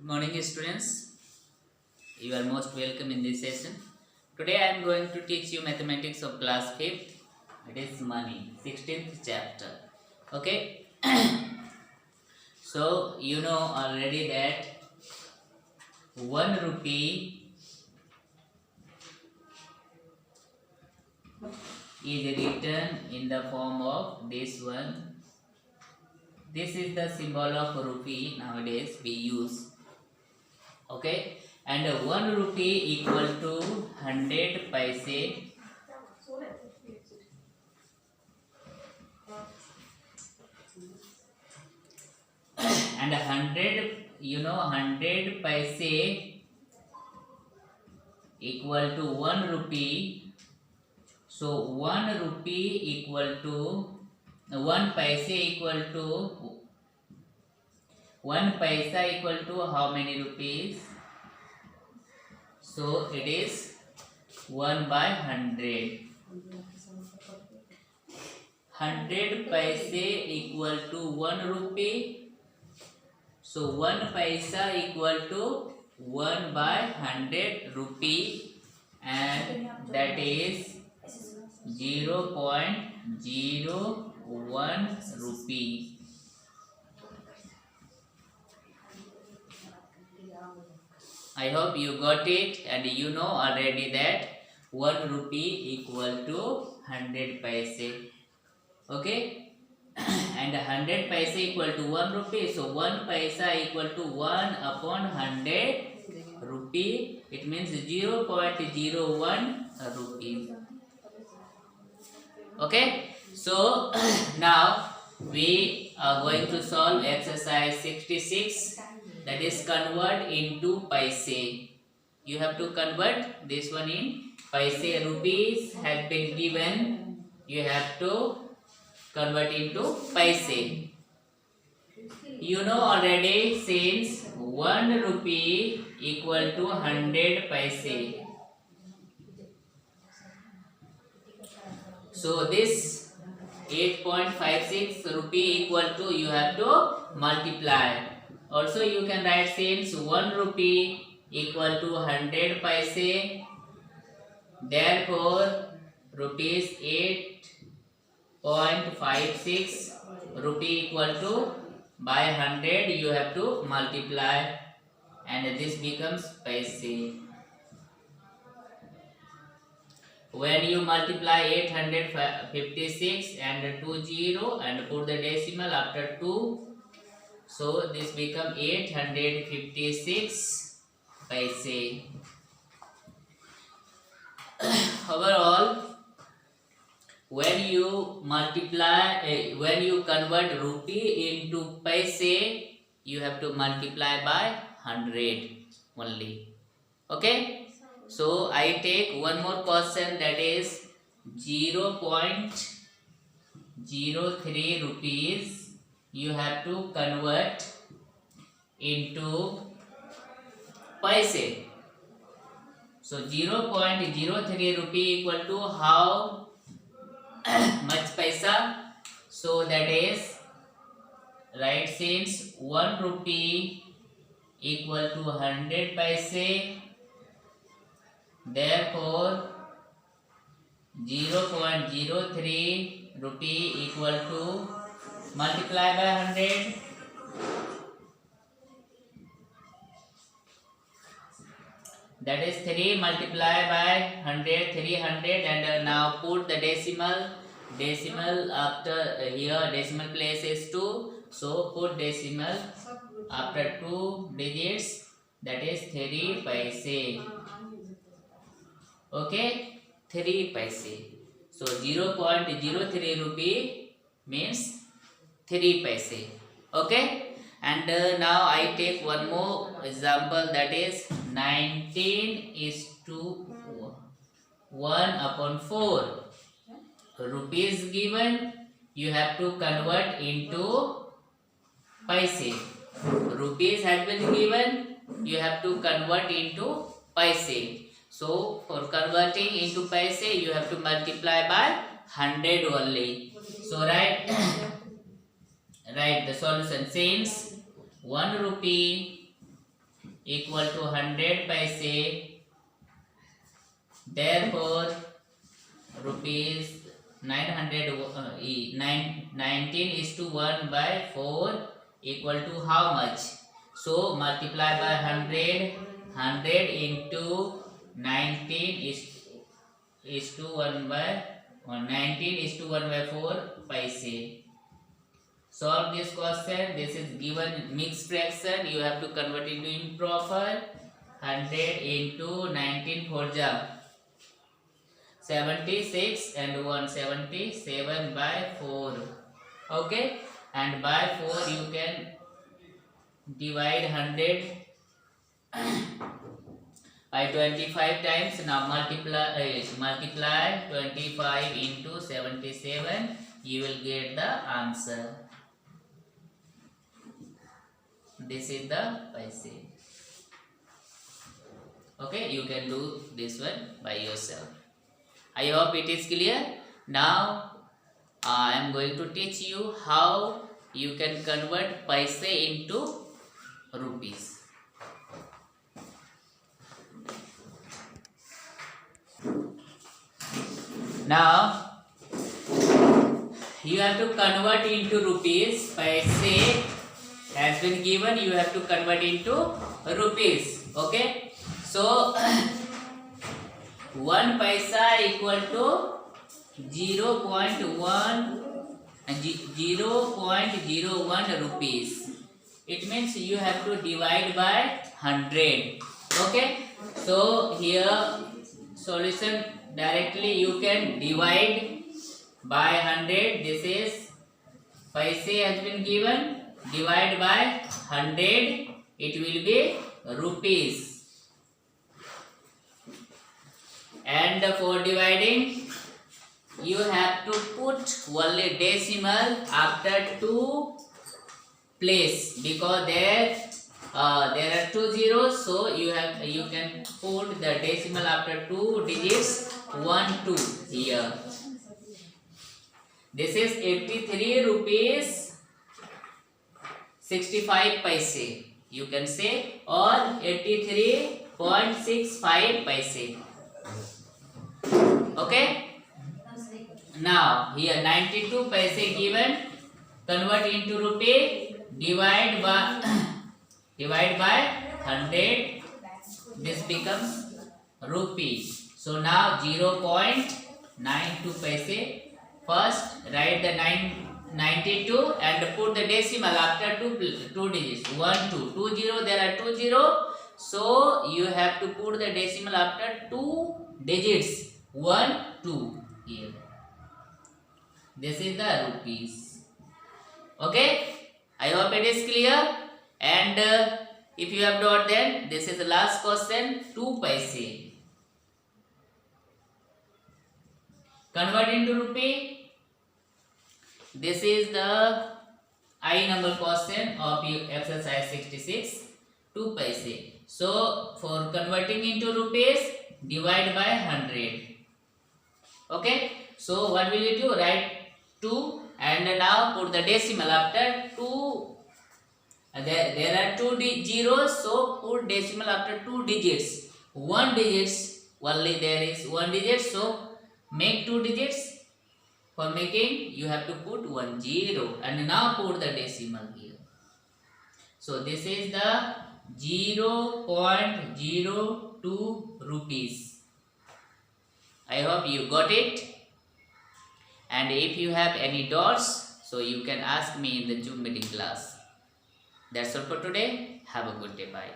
Morning students, you are most welcome in this session. Today I am going to teach you mathematics of class 5th. It is money, 16th chapter. Okay, so you know already that 1 rupee is written in the form of this one. This is the symbol of rupee nowadays we use. Okay, and 1 rupee equal to 100 paise, and 100 paise equal to 1 rupee. So 1 rupee equal to 1 paise equal to 1 paisa equal to how many rupees? So it is 1 by 100. 100 paise equal to 1 rupee. So 1 paisa equal to 1 by 100 rupee, and that is 0.01 rupee. I hope you got it, and you know already that 1 rupee equal to 100 paise. Okay, and 100 paise equal to 1 rupee. So 1 paisa equal to 1 upon 100 rupee. It means 0.01 rupees. Okay, so now we are going to solve exercise 66, that is convert into paise. You have to convert this one in paise. Rupees has been given, you have to convert into paise. You know already, since 1 rupee equal to 100 paise. So this 8.56 rupee equal to, you have to multiply. Also you can write, since 1 rupee equal to 100 paise, therefore rupees 8.56 rupee equal to, by 100 you have to multiply, and this becomes paise. When you multiply 856 and 20 and put the decimal after 2, so this become 856 paise. Overall, when you multiply, when you convert rupee into paise, you have to multiply by 100 only. Okay. So I take one more question, that is 0.03 rupees. You have to convert into paise. So 0.03 rupee equal to how much paisa? So that is, right, since 1 rupee equal to 100 paise, therefore 0.03 rupee equal to, multiply by 100, that is 3 multiply by 100, 300, and now put the decimal after here decimal place is 2, so put decimal after 2 digits, that is 3 paise. Okay, 3 paise. So 0.03 rupee means 3 paise. Okay, and now I take one more example, that is 19 is to 1 upon 4 rupees given. You have to convert into paise. Rupees has been given, you have to convert into paise. So for converting into paise, you have to multiply by 100 only. So write the solution, since 1 rupee equal to 100 paise. Therefore rupees 19 is to 1 by 4 equal to how much? So multiply by 100 into 19 is to 1 by 19 is to 1 by 4 paise. Solve this question. This is given mixed fraction. You have to convert into improper. 100 into 19 for jump 76 and 177 by 4. Okay, and by 4 you can divide 100 by 25 times. Now multiply 25 into 77. You will get the answer. This is the paise. Okay, you can do this one by yourself. I hope it is clear. Now I am going to teach you how you can convert paise into rupees. Now you have to convert into rupees. Paise has been given, you have to convert into rupees. Okay, so 1 paisa equal to 0.01 rupees. It means you have to divide by 100. Okay, so here solution directly you can divide by 100. This is paise has been given. Divide by 100, it will be rupees. And for dividing, you have to put only decimal after 2 place, because there are 2 zeros, so you can put the decimal after 2 digits 1 2 here. This is 83 rupees 65 paise, you can say, or 83.65 paise. Okay, now here 92 paise given. Convert into rupee. Divide by 100. This becomes rupee. So now 0.92 paise. First write the 92 and put the decimal after 2 digits 1 2 2 0. There are 2 0, so you have to put the decimal after 2 digits 1 2 here. This is the rupees. Okay, I hope it is clear. And if you have not, then this is the last question. 2 paise convert into rupee. This is the I number question of exercise 66. 2 paise. So for converting into rupees, divide by 100. Okay, so what will you do? Write 2 and now put the decimal after 2. There are 2 zeros, so put decimal after 2 digits. 1 digits only, there is 1 digit, so make 2 digits. For making, you have to put 1 0 and now put the decimal here. So this is the 0.02 rupees. I hope you got it. And if you have any doubts, so you can ask me in the Zoom meeting class. That's all for today. Have a good day. Bye.